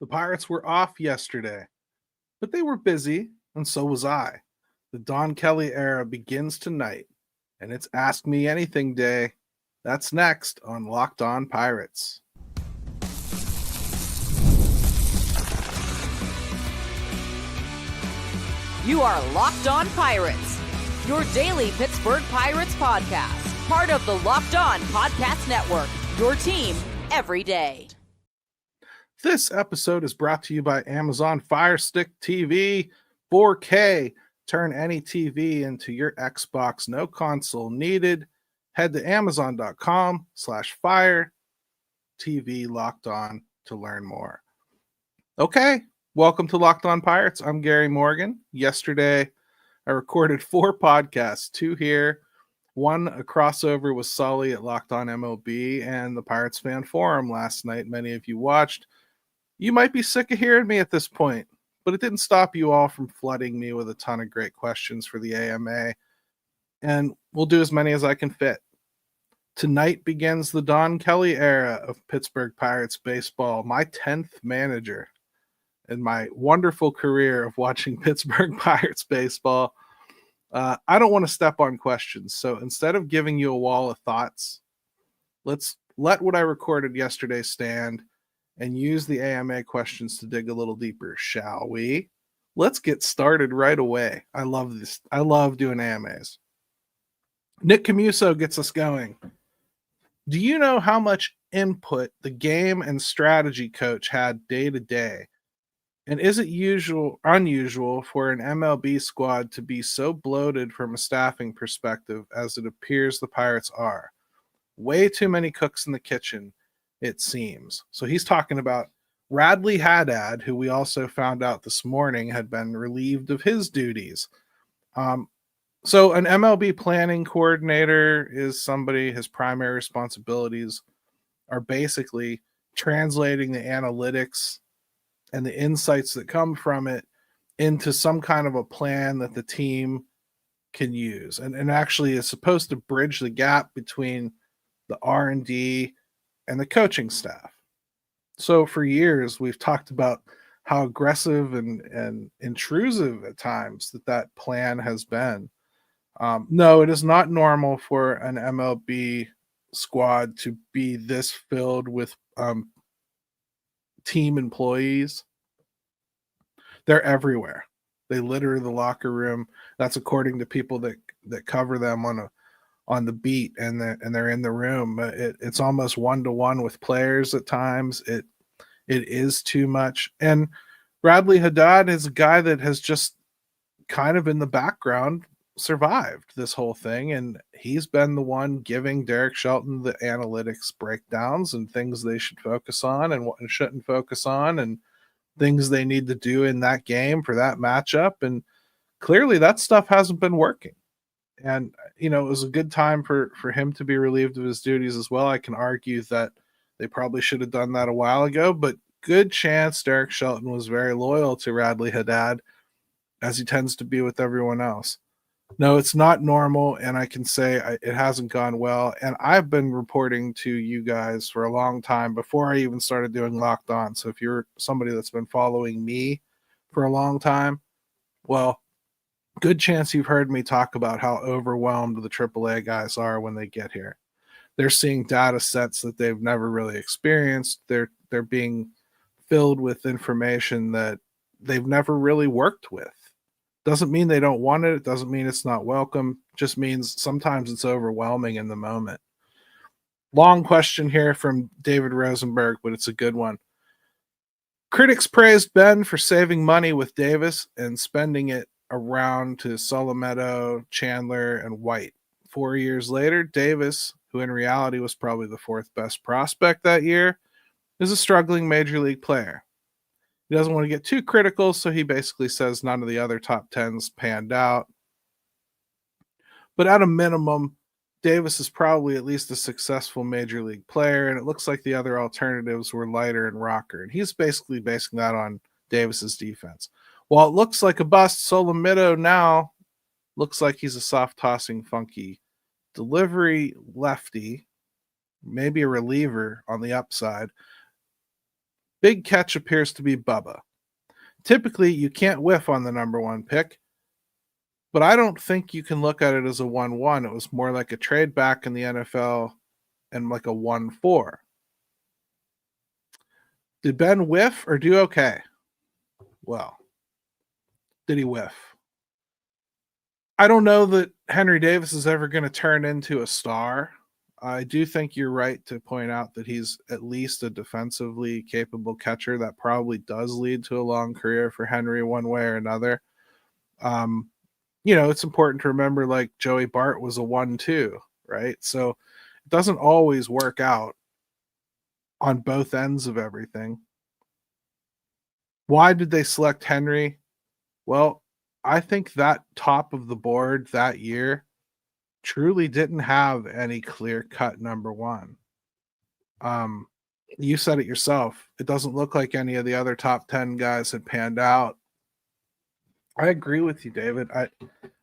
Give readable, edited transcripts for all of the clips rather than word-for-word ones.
The Pirates were off yesterday, but they were busy, and so was I. The Don Kelly era begins tonight, and it's Ask Me Anything Day. That's next on Locked On Pirates. You are Locked On Pirates, your daily Pittsburgh Pirates podcast, part of the Locked On Podcast Network, your team every day. This episode is brought to you by Amazon Fire Stick TV 4K. Turn any TV into your Xbox, no console needed. Head to amazon.com/fire TV Locked On to learn more. Okay, welcome to Locked On Pirates. I'm Gary Morgan. Yesterday, I recorded 4 podcasts, 2 here, 1 a crossover with Sully at Locked On MLB and the Pirates Fan Forum last night. Many of you watched. You might be sick of hearing me at this point, but it didn't stop you all from flooding me with a ton of great questions for the AMA, and we'll do as many as I can fit. Tonight begins the Don Kelly era of Pittsburgh Pirates baseball, my 10th manager in my wonderful career of watching Pittsburgh Pirates baseball. I don't want to step on questions, so instead of giving you a wall of thoughts, let's let what I recorded yesterday stand and use the AMA questions to dig a little deeper, shall we? Let's get started right away. I love this. I love doing AMAs. Nick Camuso gets us going. Do you know how much input the game and strategy coach had day to day? And is it unusual for an MLB squad to be so bloated from a staffing perspective as it appears the Pirates are? Way too many cooks in the kitchen, it seems. So he's talking about Radley Haddad, who we also found out this morning had been relieved of his duties. So an MLB planning coordinator is somebody, his primary responsibilities are basically translating the analytics and the insights that come from it into some kind of a plan that the team can use. And actually is supposed to bridge the gap between the R&D and the coaching staff. So for years, we've talked about how aggressive and intrusive at times that plan has been. No, it is not normal for an MLB squad to be this filled with team employees. They're everywhere. They litter the locker room. That's according to people that cover them on the beat, and they're in the room. It's almost 1-to-1 with players at times. It is too much. And Radley Haddad is a guy that has just kind of in the background survived this whole thing, and he's been the one giving Derek Shelton the analytics breakdowns and things they should focus on and what shouldn't focus on, and things they need to do in that game for that matchup. And clearly that stuff hasn't been working. And, it was a good time for him to be relieved of his duties as well. I can argue that they probably should have done that a while ago, but good chance Derek Shelton was very loyal to Radley Haddad, as he tends to be with everyone else. No, it's not normal, and I can say it hasn't gone well. And I've been reporting to you guys for a long time before I even started doing Locked On. So if you're somebody that's been following me for a long time, well, good chance you've heard me talk about how overwhelmed the AAA guys are when they get here. They're seeing data sets that they've never really experienced. They're being filled with information that they've never really worked with. Doesn't mean they don't want it. It doesn't mean it's not welcome. Just means sometimes it's overwhelming in the moment. Long question here from David Rosenberg, but it's a good one. Critics praised Ben for saving money with Davis and spending it around to Solometo, Chandler, and White. 4 years later, Davis, who in reality was probably the 4th best prospect that year, is a struggling major league player. He doesn't want to get too critical, so he basically says none of the other top 10s panned out. But at a minimum, Davis is probably at least a successful major league player, and it looks like the other alternatives were Leiter and Rocker. And he's basically basing that on Davis's defense. While it looks like a bust, Solometo now looks like he's a soft-tossing, funky delivery lefty, maybe a reliever on the upside. Big catch appears to be Bubba. Typically, you can't whiff on the number one pick, but I don't think you can look at it as a 1-1. It was more like a trade back in the NFL and like a 1-4. Did Ben whiff or do okay? Well, did he whiff? I don't know that Henry Davis is ever going to turn into a star. I do think you're right to point out that he's at least a defensively capable catcher. That probably does lead to a long career for Henry one way or another. It's important to remember like Joey Bart was a 1-2, right? So it doesn't always work out on both ends of everything. Why did they select Henry? Well, I think that top of the board that year truly didn't have any clear-cut number one. You said it yourself. It doesn't look like any of the other top 10 guys had panned out. I agree with you, David.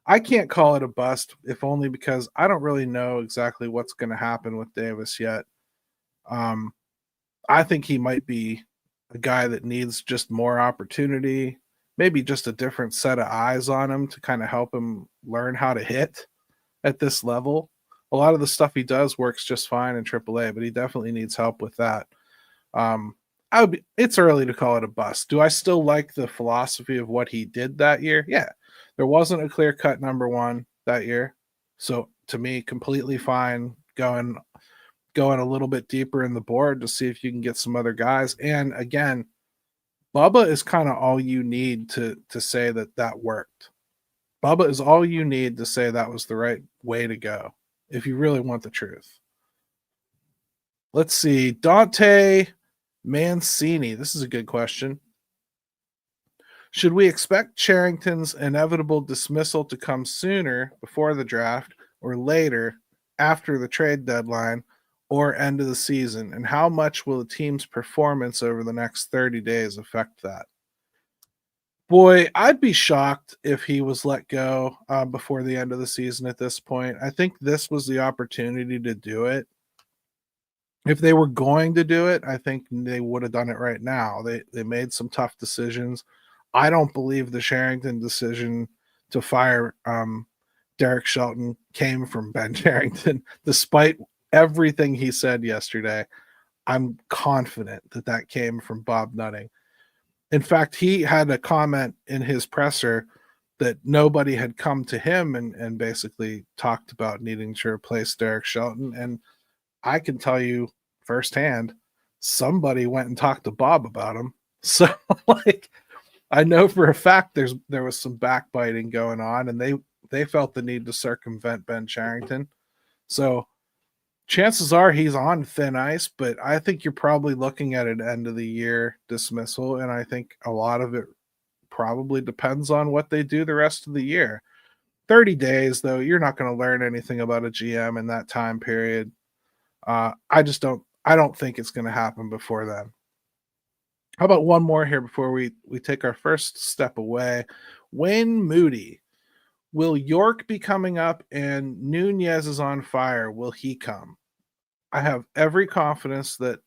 I can't call it a bust, if only because I don't really know exactly what's going to happen with Davis yet. I think he might be a guy that needs just more opportunity, maybe just a different set of eyes on him to kind of help him learn how to hit at this level. A lot of the stuff he does works just fine in AAA, but he definitely needs help with that. It's early to call it a bust. Do I still like the philosophy of what he did that year? Yeah. There wasn't a clear-cut number one that year. So to me, completely fine going a little bit deeper in the board to see if you can get some other guys. And again, Bubba is kind of all you need to say that worked. Bubba is all you need to say that was the right way to go, if you really want the truth. Let's see. Dante Mancini. This is a good question. Should we expect Cherington's inevitable dismissal to come sooner, before the draft, or later, after the trade deadline, or end of the season? And how much will the team's performance over the next 30 days affect that? Boy, I'd be shocked if he was let go before the end of the season at this point. I think this was the opportunity to do it. If they were going to do it, I think they would have done it right now. They made some tough decisions. I don't believe the Cherington decision to fire Derek Shelton came from Ben Cherington, despite everything he said yesterday. I'm confident that came from Bob Nutting. In fact, he had a comment in his presser that nobody had come to him and basically talked about needing to replace Derek Shelton. And I can tell you firsthand, somebody went and talked to Bob about him. So I know for a fact there was some backbiting going on, and they felt the need to circumvent Ben Cherington. So chances are he's on thin ice, but I think you're probably looking at an end of the year dismissal, and I think a lot of it probably depends on what they do the rest of the year. 30 days, though, you're not going to learn anything about a GM in that time period. I don't think it's going to happen before then. How about one more here before we take our first step away? Wayne Moody. Will York be coming up and Nunez is on fire? Will he come? I have every confidence that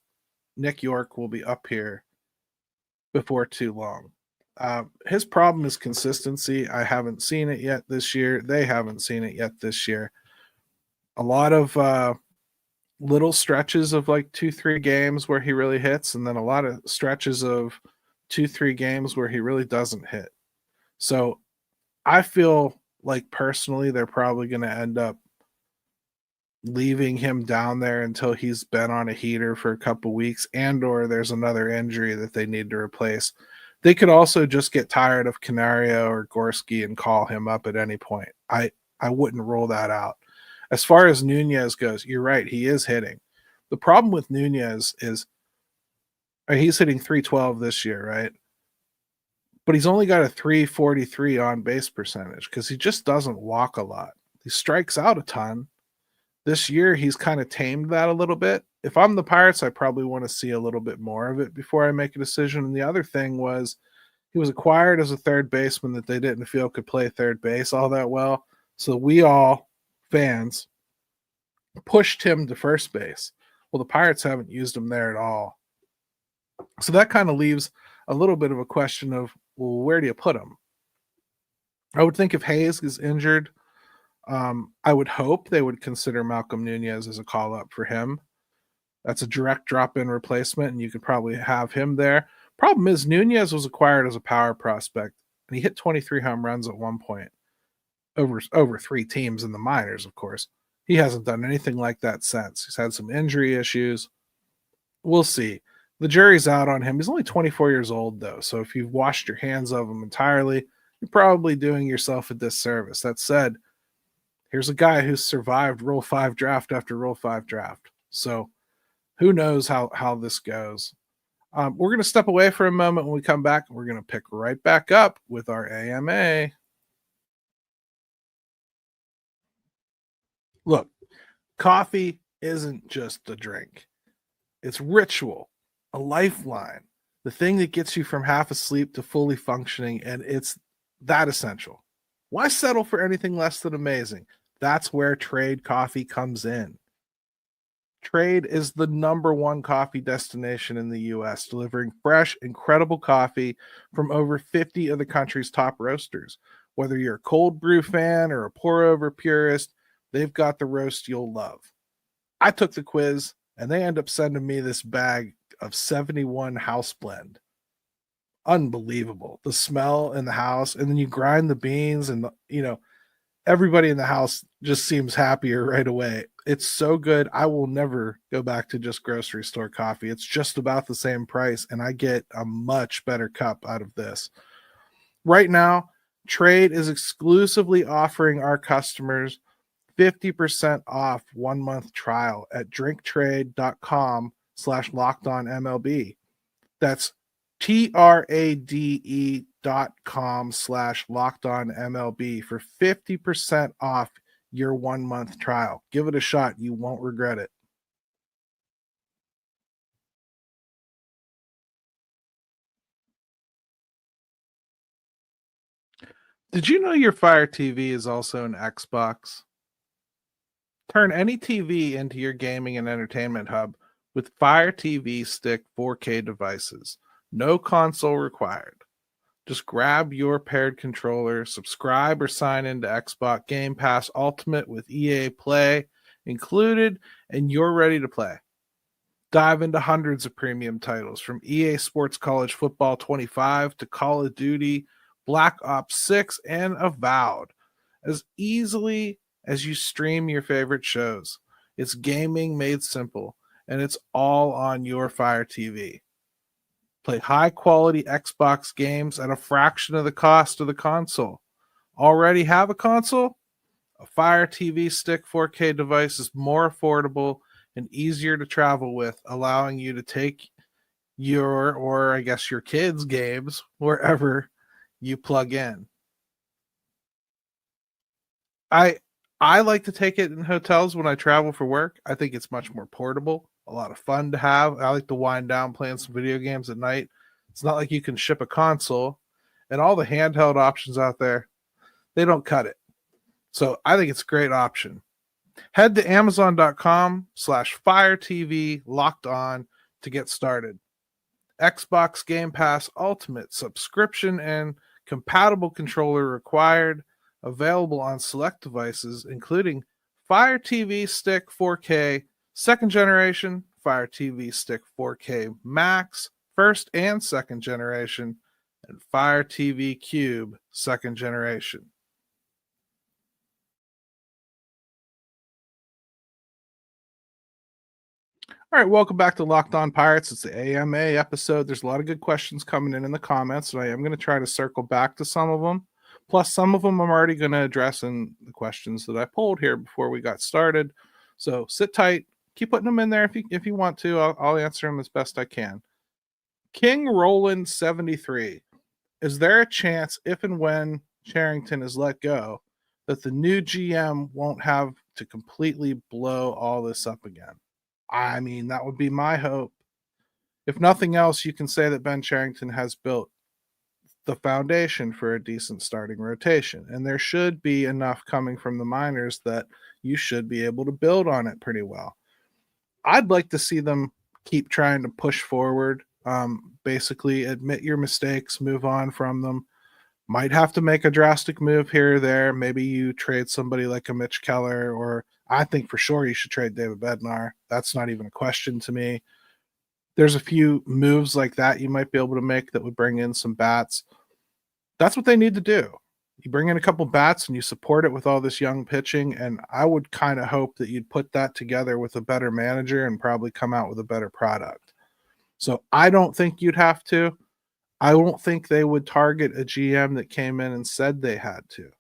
Nick York will be up here before too long. His problem is consistency. I haven't seen it yet this year. They haven't seen it yet this year. A lot of little stretches of like 2-3 games where he really hits, and then a lot of stretches of 2-3 games where he really doesn't hit. So I feel like personally they're probably going to end up leaving him down there until he's been on a heater for a couple weeks, and or there's another injury that they need to replace. They could also just get tired of Canario or Gorski and call him up at any point. I wouldn't rule that out. As far as Nunez goes, you're right, he is hitting. The problem with Nunez is he's hitting 312 this year, right? But he's only got a 343 on base percentage because he just doesn't walk a lot. He strikes out a ton. This year, he's kind of tamed that a little bit. If I'm the Pirates, I probably want to see a little bit more of it before I make a decision. And the other thing was he was acquired as a third baseman that they didn't feel could play third base all that well. So we all, fans, pushed him to first base. Well, the Pirates haven't used him there at all. So that kind of leaves a little bit of a question of, well, where do you put him? I would think if Hayes is injured, I would hope they would consider Malcolm Nunez as a call up for him. That's a direct drop in replacement, and you could probably have him there. Problem is, Nunez was acquired as a power prospect, and he hit 23 home runs at one point over 3 teams in the minors, of course. He hasn't done anything like that since. He's had some injury issues. We'll see. The jury's out on him. He's only 24 years old, though, so if you've washed your hands of him entirely, you're probably doing yourself a disservice. That said, here's a guy who's survived Rule 5 draft after Rule 5 draft. So who knows how this goes. We're going to step away for a moment. When we come back, we're going to pick right back up with our AMA. Look, coffee isn't just a drink. It's ritual, a lifeline, the thing that gets you from half asleep to fully functioning, and it's that essential. Why settle for anything less than amazing? That's where Trade Coffee comes in. Trade is the #1 coffee destination in the U.S., delivering fresh, incredible coffee from over 50 of the country's top roasters. Whether you're a cold brew fan or a pour-over purist, they've got the roast you'll love. I took the quiz, and they end up sending me this bag of 71 house blend. Unbelievable. The smell in the house, and then you grind the beans, and everybody in the house just seems happier right away. It's so good. I will never go back to just grocery store coffee. It's just about the same price, and I get a much better cup out of this. Right now, Trade is exclusively offering our customers 50% off 1-month trial at drinktrade.com/lockedonmlb. That's TRADE.com/lockedonmlb for 50% off your 1-month trial. Give it a shot. You won't regret it. Did you know your Fire TV is also an Xbox? Turn any TV into your gaming and entertainment hub with Fire TV Stick 4K devices. No console required. Just grab your paired controller, subscribe or sign into Xbox Game Pass Ultimate with EA Play included, and you're ready to play. Dive into hundreds of premium titles from EA Sports College Football 25 to Call of Duty, Black Ops 6, and Avowed as easily as you stream your favorite shows. It's gaming made simple, and it's all on your Fire TV. Play high-quality Xbox games at a fraction of the cost of the console. Already have a console? A Fire TV Stick 4K device is more affordable and easier to travel with, allowing you to take your, or I guess your kids' games wherever you plug in. I like to take it in hotels when I travel for work. I think it's much more portable, a lot of fun to have. I like to wind down playing some video games at night. It's not like you can ship a console, and all the handheld options out there, they don't cut it. So I think it's a great option. Head to Amazon.com/Fire TV Locked On to get started. Xbox Game Pass Ultimate subscription and compatible controller required. Available on select devices, including Fire TV Stick 4K 2nd generation, Fire TV Stick 4K Max 1st and 2nd generation, and Fire TV Cube 2nd generation. All right, welcome back to Locked On Pirates. It's the AMA episode. There's a lot of good questions coming in the comments, and I am going to try to circle back to some of them. Plus, some of them I'm already going to address in the questions that I pulled here before we got started. So sit tight. Keep putting them in there if you want to. I'll answer them as best I can. King Roland 73. Is there a chance, if and when Charrington is let go, that the new GM won't have to completely blow all this up again? I mean, that would be my hope. If nothing else, you can say that Ben Charrington has built the foundation for a decent starting rotation, and there should be enough coming from the minors that you should be able to build on it pretty well. I'd like to see them keep trying to push forward Basically, admit your mistakes, move on from them. Might have to make a drastic move here or there. Maybe you trade somebody like a Mitch Keller, or I think for sure you should trade David Bednar. That's not even a question to me. There's a few moves like that you might be able to make that would bring in some bats. That's what they need to do. You bring in a couple bats and you support it with all this young pitching, and I would kind of hope that you'd put that together with a better manager and probably come out with a better product. So I don't think you'd have to. I don't think they would target a GM that came in and said they had to.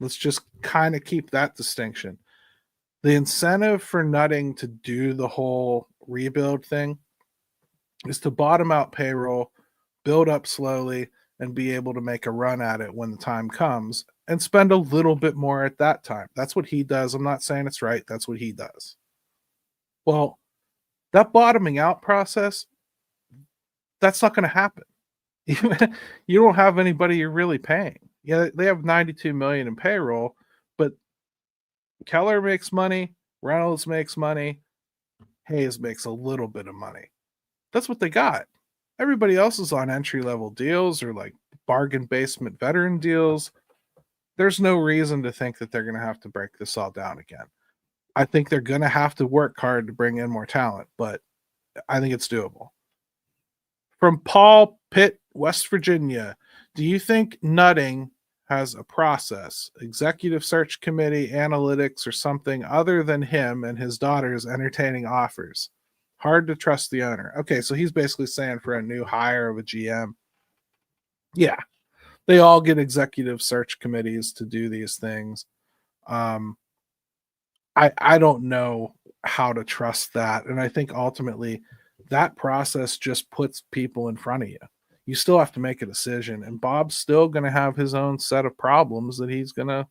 Let's just kind of keep that distinction. The incentive for Nutting to do the whole rebuild thing is to bottom out payroll, build up slowly, and be able to make a run at it when the time comes and spend a little bit more at that time. That's what he does. I'm not saying it's right. That's what he does. Well, that bottoming out process, that's not going to happen. You don't have anybody you're really paying. Yeah, they have $92 million in payroll, but Keller makes money, Reynolds makes money, Hayes makes a little bit of money. That's what they got. Everybody else is on entry-level deals or like bargain basement veteran deals. There's no reason to think that they're going to have to break this all down again. I think they're going to have to work hard to bring in more talent, but I think it's doable. From Paul Pitt, West Virginia, do you think Nutting has a process, executive search committee, analytics, or something other than him and his daughters entertaining offers? Hard to trust the owner. Okay, so he's basically saying for a new hire of a GM. Yeah, they all get executive search committees to do these things. I don't know how to trust that. And I think ultimately that process just puts people in front of you. You still have to make a decision. And Bob's still going to have his own set of problems that he's going to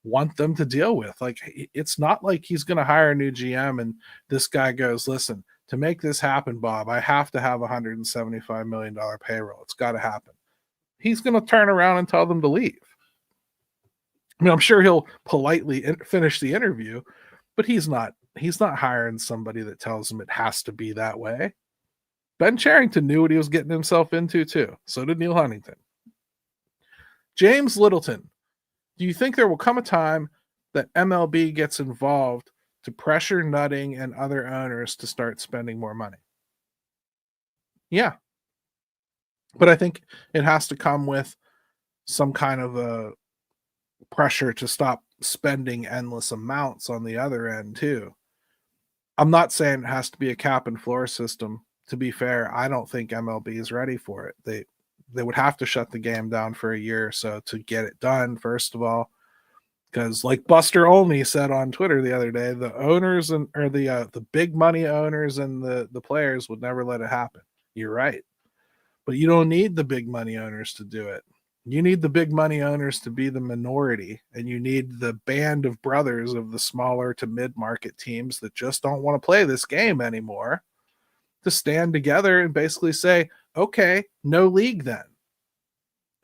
want them to deal with. Like, it's not like he's going to hire a new GM and this guy goes, listen, to make this happen, Bob, I have to have $175 million payroll. It's got to happen. He's going to turn around and tell them to leave. I mean, I'm sure he'll politely finish the interview, but he's not hiring somebody that tells him it has to be that way. Ben Cherington knew what he was getting himself into too. So did Neil Huntington. James Littleton, do you think there will come a time that MLB gets involved to pressure Nutting and other owners to start spending more money? Yeah. But I think it has to come with some kind of a pressure to stop spending endless amounts on the other end too. I'm not saying it has to be a cap and floor system. To be fair, I don't think MLB is ready for it. They would have to shut the game down for a year or so to get it done, first of all. Because like Buster Olney said on Twitter the other day, the owners or the big money owners and the players would never let it happen. You're right. But you don't need the big money owners to do it. You need the big money owners to be the minority, and you need the band of brothers of the smaller to mid-market teams that just don't want to play this game anymore to stand together and basically say, okay, no league then.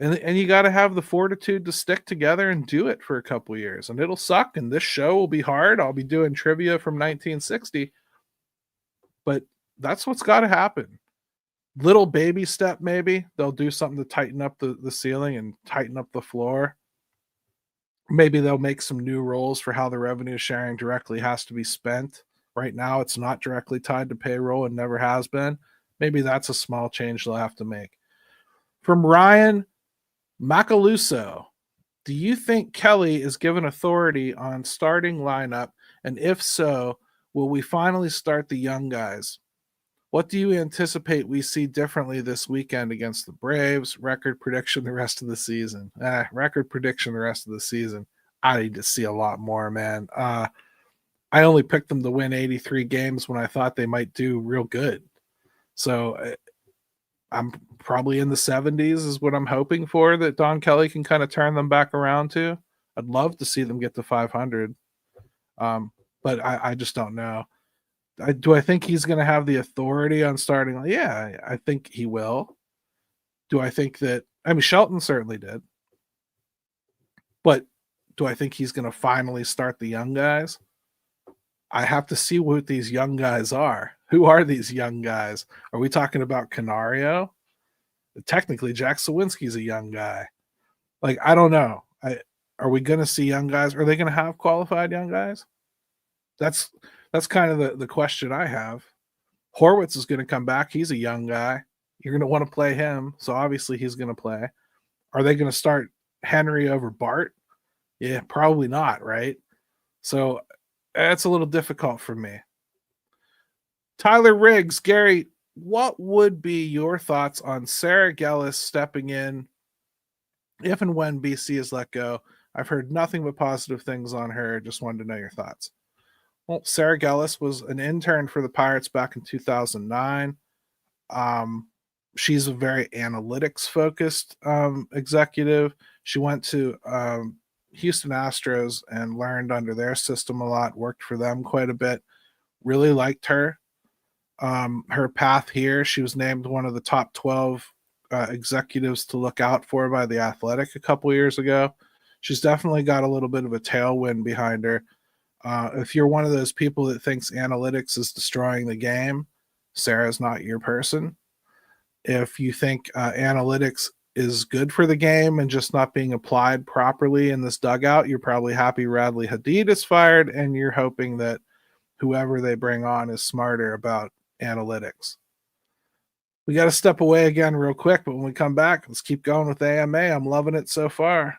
And you got to have the fortitude to stick together and do it for a couple years. And it'll suck, and this show will be hard. I'll be doing trivia from 1960. But that's what's got to happen. Little baby step, maybe. They'll do something to tighten up the ceiling and tighten up the floor. Maybe they'll make some new rules for how the revenue sharing directly has to be spent. Right now, it's not directly tied to payroll and never has been. Maybe that's a small change they'll have to make. From Ryan Macaluso, do you think Kelly is given authority on starting lineup? And if so, will we finally start the young guys? What do you anticipate we see differently this weekend against the Braves? Record prediction the rest of the season. Record prediction the rest of the season. I need to see a lot more, man. I only picked them to win 83 games when I thought they might do real good. So I'm probably in the 70s is what I'm hoping for, that Don Kelly can kind of turn them back around to. I'd love to see them get to 500. But I just don't know. Do I think he's going to have the authority on starting? Yeah, I think he will. Do I think that? I mean, Shelton certainly did. But do I think he's going to finally start the young guys? I have to see what these young guys are. Who are these young guys? Are we talking about Canario? Technically, Jack Sawinski's a young guy. Like, I don't know. Are we going to see young guys? Are they going to have qualified young guys? That's kind of the question I have. Horwitz is going to come back. He's a young guy. You're going to want to play him, so obviously he's going to play. Are they going to start Henry over Bart? Yeah, probably not, right? So that's a little difficult for me. Tyler Riggs, Gary, what would be your thoughts on Sarah Gellis stepping in if and when BC is let go? I've heard nothing but positive things on her. Just wanted to know your thoughts. Well, Sarah Gellis was an intern for the Pirates back in 2009. She's a very analytics-focused executive. She went to Houston Astros and learned under their system a lot, worked for them quite a bit, really liked her. Her path here, she was named one of the top 12 executives to look out for by The Athletic a couple years ago. She's definitely got a little bit of a tailwind behind her. If you're one of those people that thinks analytics is destroying the game, Sarah's not your person. If you think analytics is good for the game and just not being applied properly in this dugout, you're probably happy Radley Hadid is fired, and you're hoping that whoever they bring on is smarter about analytics. We got to step away again real quick, but when we come back, let's keep going with AMA. I'm loving it so far.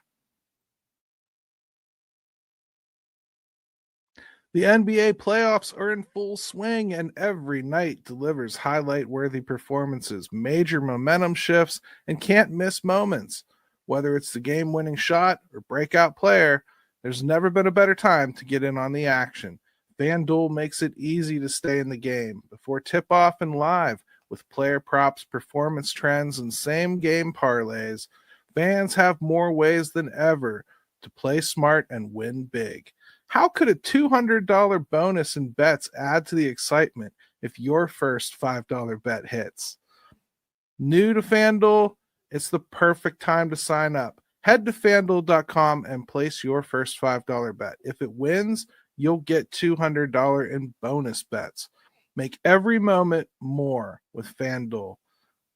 The NBA playoffs are in full swing, and every night delivers highlight-worthy performances, major momentum shifts, and can't-miss moments. Whether it's the game-winning shot or breakout player, there's never been a better time to get in on the action. FanDuel makes it easy to stay in the game before tip-off and live with player props, performance trends, and same-game parlays. Fans have more ways than ever to play smart and win big. How could a $200 bonus in bets add to the excitement if your first $5 bet hits? New to FanDuel, it's the perfect time to sign up. Head to FanDuel.com and place your first $5 bet. If it wins, you'll get $200 in bonus bets. Make every moment more with FanDuel,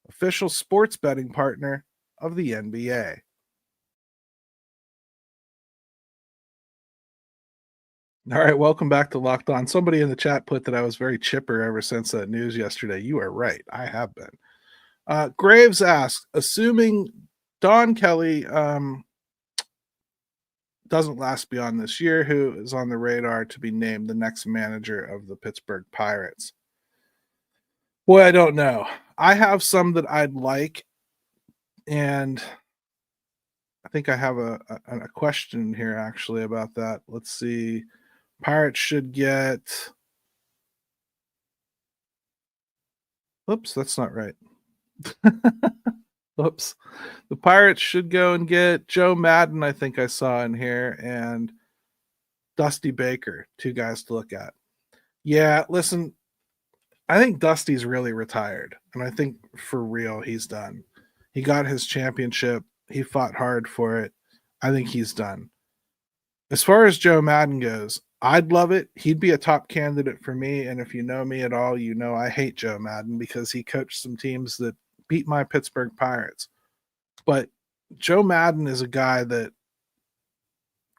official sports betting partner of the NBA. All right, welcome back to Locked On. Somebody in the chat put that I was very chipper ever since that news yesterday. You are right. I have been. Graves asked, assuming Don Kelly doesn't last beyond this year, who is on the radar to be named the next manager of the Pittsburgh Pirates? Boy, I don't know. I have some that I'd like, and I think I have a question here actually about that. Let's see. Pirates should get. Oops, that's not right. Oops. The Pirates should go and get Joe Madden, I think I saw in here, and Dusty Baker, two guys to look at. Yeah, listen, I think Dusty's really retired, and I think for real he's done. He got his championship. He fought hard for it. I think he's done. As far as Joe Madden goes, I'd love it. He'd be a top candidate for me, and if you know me at all, you know I hate Joe Madden because he coached some teams that beat my Pittsburgh Pirates. But Joe Madden is a guy that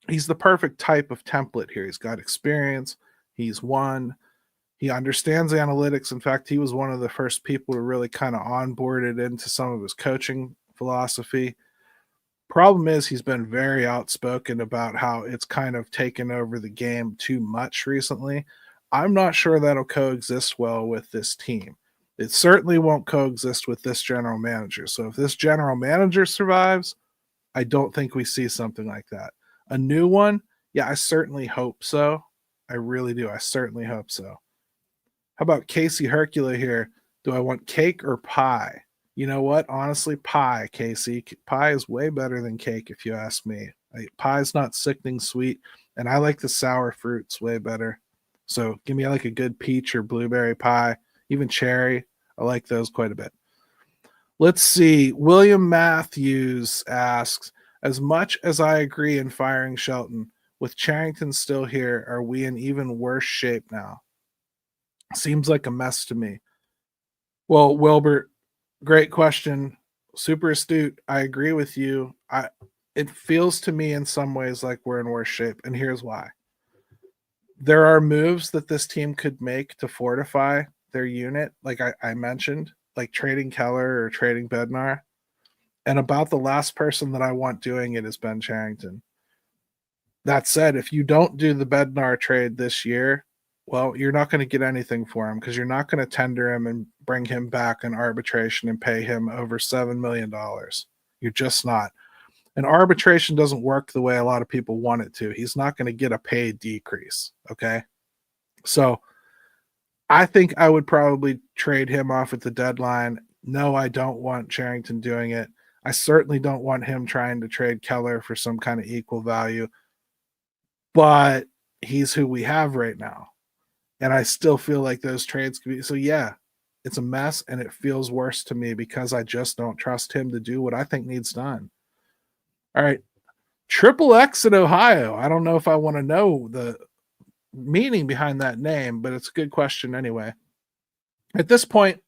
he's the perfect type of template here. He's got experience. He's won. He understands analytics. In fact, he was one of the first people to really kind of onboard it into some of his coaching philosophy. Problem is he's been very outspoken about how it's kind of taken over the game too much recently. I'm not sure that'll coexist well with this team. It certainly won't coexist with this general manager. So if this general manager survives, I don't think we see something like that. A new one? Yeah, I certainly hope so. I really do. I certainly hope so. How about Casey Hercula here? Do I want cake or pie? You know what? Honestly, pie, Casey. Pie is way better than cake, if you ask me. Pie's not sickening sweet, and I like the sour fruits way better. So give me like a good peach or blueberry pie, even cherry. I like those quite a bit. Let's see. William Matthews asks, as much as I agree in firing Shelton, with Charrington still here, are we in even worse shape now? Seems like a mess to me. Well, Wilbert, great question. Super astute. I agree with you. It feels to me in some ways like we're in worse shape, and here's why. There are moves that this team could make to fortify their unit, like I mentioned, like trading Keller or trading Bednar. And about the last person that I want doing it is Ben Charrington. That said, if you don't do the Bednar trade this year, well, you're not going to get anything for him because you're not going to tender him and bring him back in arbitration and pay him over $7 million. You're just not. And arbitration doesn't work the way a lot of people want it to. He's not going to get a pay decrease. Okay. So I think I would probably trade him off at the deadline. No, I don't want Charrington doing it. I certainly don't want him trying to trade Keller for some kind of equal value. But he's who we have right now. And I still feel like those trades could be. So, yeah, it's a mess, and it feels worse to me because I just don't trust him to do what I think needs done. All right. Triple X in Ohio. I don't know if I want to know the meaning behind that name, but it's a good question anyway. At this point,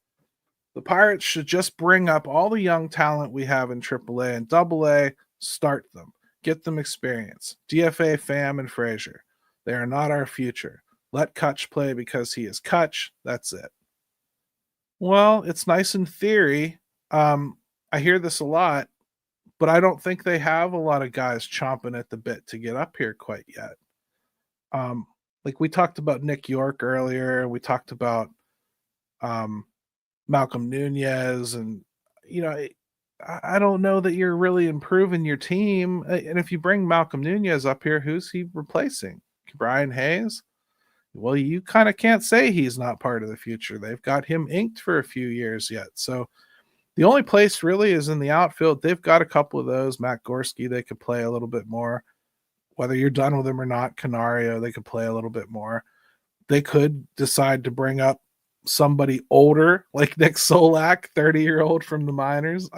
the Pirates should just bring up all the young talent we have in AAA and AA, start them, get them experience. DFA, Pham, and Frazier. They are not our future. Let Kutch play because he is Kutch. That's it. Well, it's nice in theory. I hear this a lot, but I don't think they have a lot of guys chomping at the bit to get up here quite yet. Like we talked about Nick York earlier. We talked about Malcolm Nunez, and I don't know that you're really improving your team. And if you bring Malcolm Nunez up here, who's he replacing? Brian Hayes? Well, you kind of can't say he's not part of the future. They've got him inked for a few years yet. So the only place really is in the outfield. They've got a couple of those. Matt Gorski, they could play a little bit more. Whether you're done with him or not, Canario, they could play a little bit more. They could decide to bring up somebody older, like Nick Solak, 30-year-old from the minors.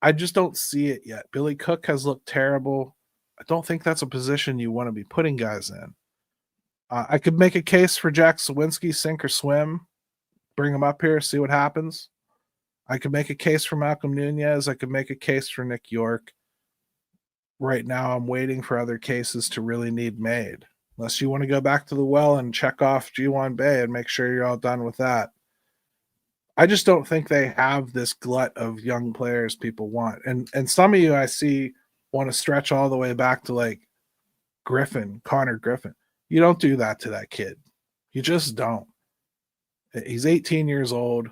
I just don't see it yet. Billy Cook has looked terrible. I don't think that's a position you want to be putting guys in. I could make a case for Jack Sawinski, sink or swim. Bring him up here, see what happens. I could make a case for Malcolm Nunez. I could make a case for Nick York. Right now, I'm waiting for other cases to really need made. Unless you want to go back to the well and check off G1 Bay and make sure you're all done with that. I just don't think they have this glut of young players people want. And some of you I see want to stretch all the way back to like Connor Griffin. You don't do that to that kid. You just don't. He's 18 years old.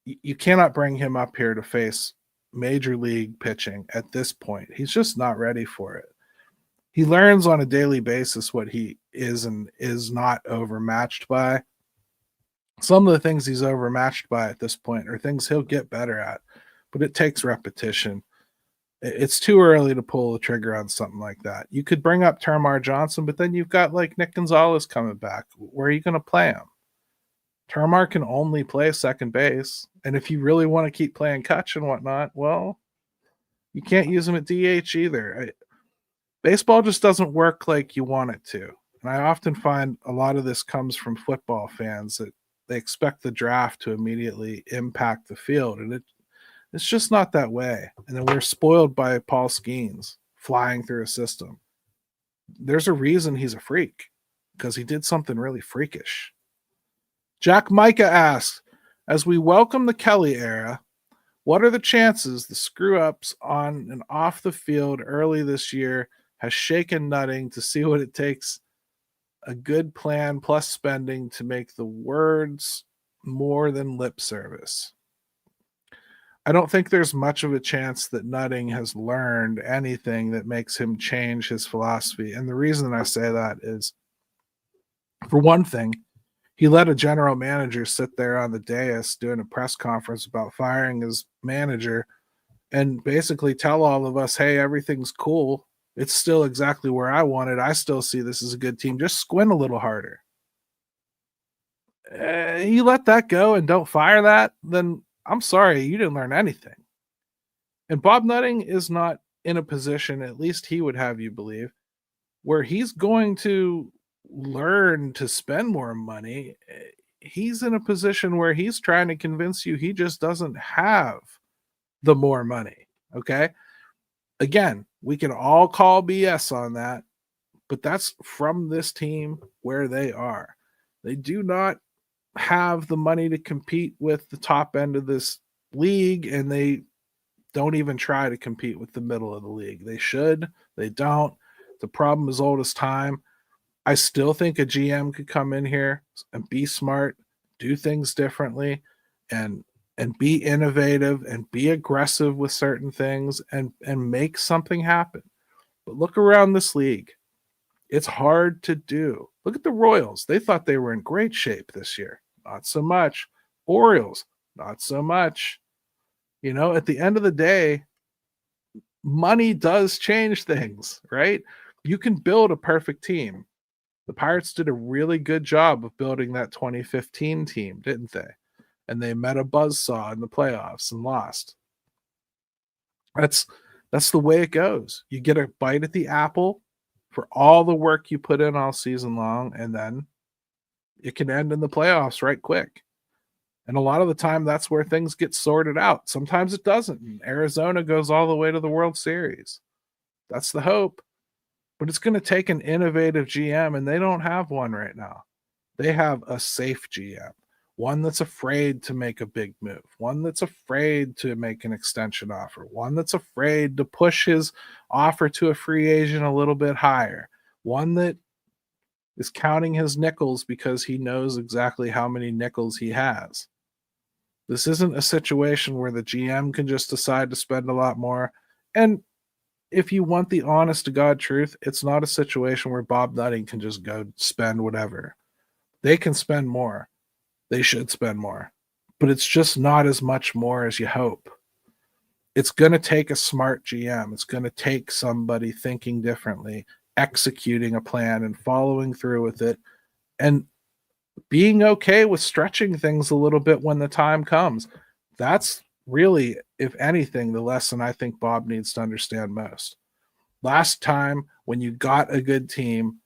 You cannot bring him up here to face major league pitching at this point. He's just not ready for it. He learns on a daily basis what he is and is not overmatched by. Some of the things he's overmatched by at this point are things he'll get better at, but it takes repetition. It's too early to pull the trigger on something like that. You could bring up Termar Johnson, but then you've got like Nick Gonzalez coming back. Where are you going to play him? Termar can only play second base. And if you really want to keep playing catch and whatnot, well, you can't use him at DH either. Baseball just doesn't work like you want it to. And I often find a lot of this comes from football fans that they expect the draft to immediately impact the field. And it's just not that way. And then we're spoiled by Paul Skeens flying through a system. There's a reason he's a freak, because he did something really freakish. Jack Micah asks, as we welcome the Kelly era, what are the chances the screw-ups on and off the field early this year has shaken Nutting to see what it takes a good plan plus spending to make the words more than lip service? I don't think there's much of a chance that Nutting has learned anything that makes him change his philosophy. And the reason I say that is, for one thing, he let a general manager sit there on the dais doing a press conference about firing his manager and basically tell all of us, hey, everything's cool. It's still exactly where I want it. I still see this as a good team. Just squint a little harder. You let that go and don't fire that, then I'm sorry, you didn't learn anything. And Bob Nutting is not in a position, at least he would have you believe, where he's going to learn to spend more money. he's in a position where he's trying to convince you he just doesn't have the more money. Okay. Again, we can all call BS on that, but that's from this team where they are. They do not have the money to compete with the top end of this league, and they don't even try to compete with the middle of the league. They should, they don't. The problem is old as time. I still think a GM could come in here and be smart, do things differently, and be innovative and be aggressive with certain things and make something happen. But look around this league. It's hard to do. Look at the Royals. They thought they were in great shape this year. Not so much. Orioles, not so much. You know, at the end of the day, money does change things, right? You can build a perfect team. The Pirates did a really good job of building that 2015 team, didn't they? And they met a buzzsaw in the playoffs and lost. That's the way it goes. You get a bite at the apple for all the work you put in all season long, and then it can end in the playoffs right quick. And a lot of the time, that's where things get sorted out. Sometimes it doesn't. And Arizona goes all the way to the World Series. That's the hope. But it's going to take an innovative GM, and they don't have one right now. They have a safe GM, one that's afraid to make a big move, one that's afraid to make an extension offer, one that's afraid to push his offer to a free agent a little bit higher, one that is counting his nickels because he knows exactly how many nickels he has. This isn't a situation where the GM can just decide to spend a lot more. And if you want the honest to God truth, it's not a situation where Bob Nutting can just go spend whatever. They can spend more. They should spend more. But it's just not as much more as you hope. It's going to take a smart GM. It's going to take somebody thinking differently, executing a plan and following through with it, and being okay with stretching things a little bit when the time comes. That's really, if anything, the lesson I think Bob needs to understand most. Last time, when you got a good team,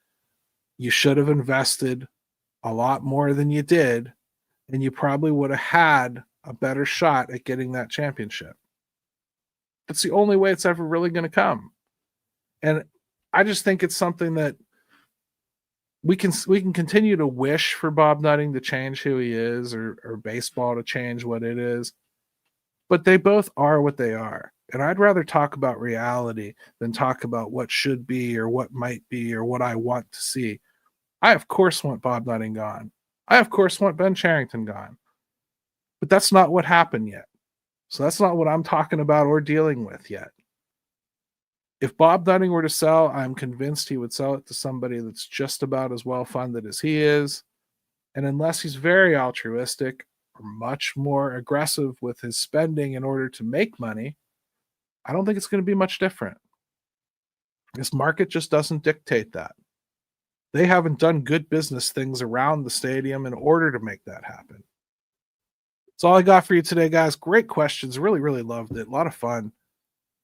you should have invested a lot more than you did, and you probably would have had a better shot at getting that championship. That's the only way it's ever really going to come. And I just think it's something that we can continue to wish for Bob Nutting to change who he is, or baseball to change what it is. But they both are what they are. And I'd rather talk about reality than talk about what should be or what might be or what I want to see. I, of course, want Bob Nutting gone. I, of course, want Ben Cherington gone. But that's not what happened yet. So that's not what I'm talking about or dealing with yet. If Bob Nutting were to sell, I'm convinced he would sell it to somebody that's just about as well-funded as he is. And unless he's very altruistic or much more aggressive with his spending in order to make money, I don't think it's going to be much different. This market just doesn't dictate that. They haven't done good business things around the stadium in order to make that happen. That's all I got for you today, guys. Great questions. Really, really loved it. A lot of fun.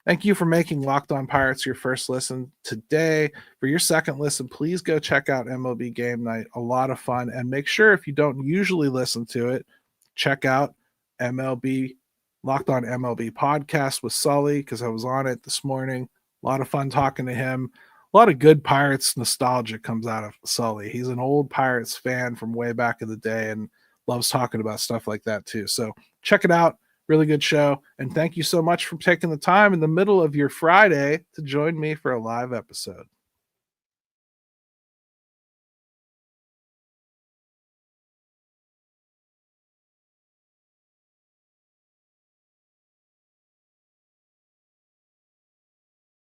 Thank you for making Locked On Pirates your first listen today. For your second listen, please go check out MLB Game Night. A lot of fun. And make sure, if you don't usually listen to it, check out MLB Locked On MLB podcast with Sully, because I was on it this morning. A lot of fun talking to him. A lot of good Pirates nostalgia comes out of Sully. He's an old Pirates fan from way back in the day and loves talking about stuff like that too. So check it out. Really good show. And thank you so much for taking the time in the middle of your Friday to join me for a live episode.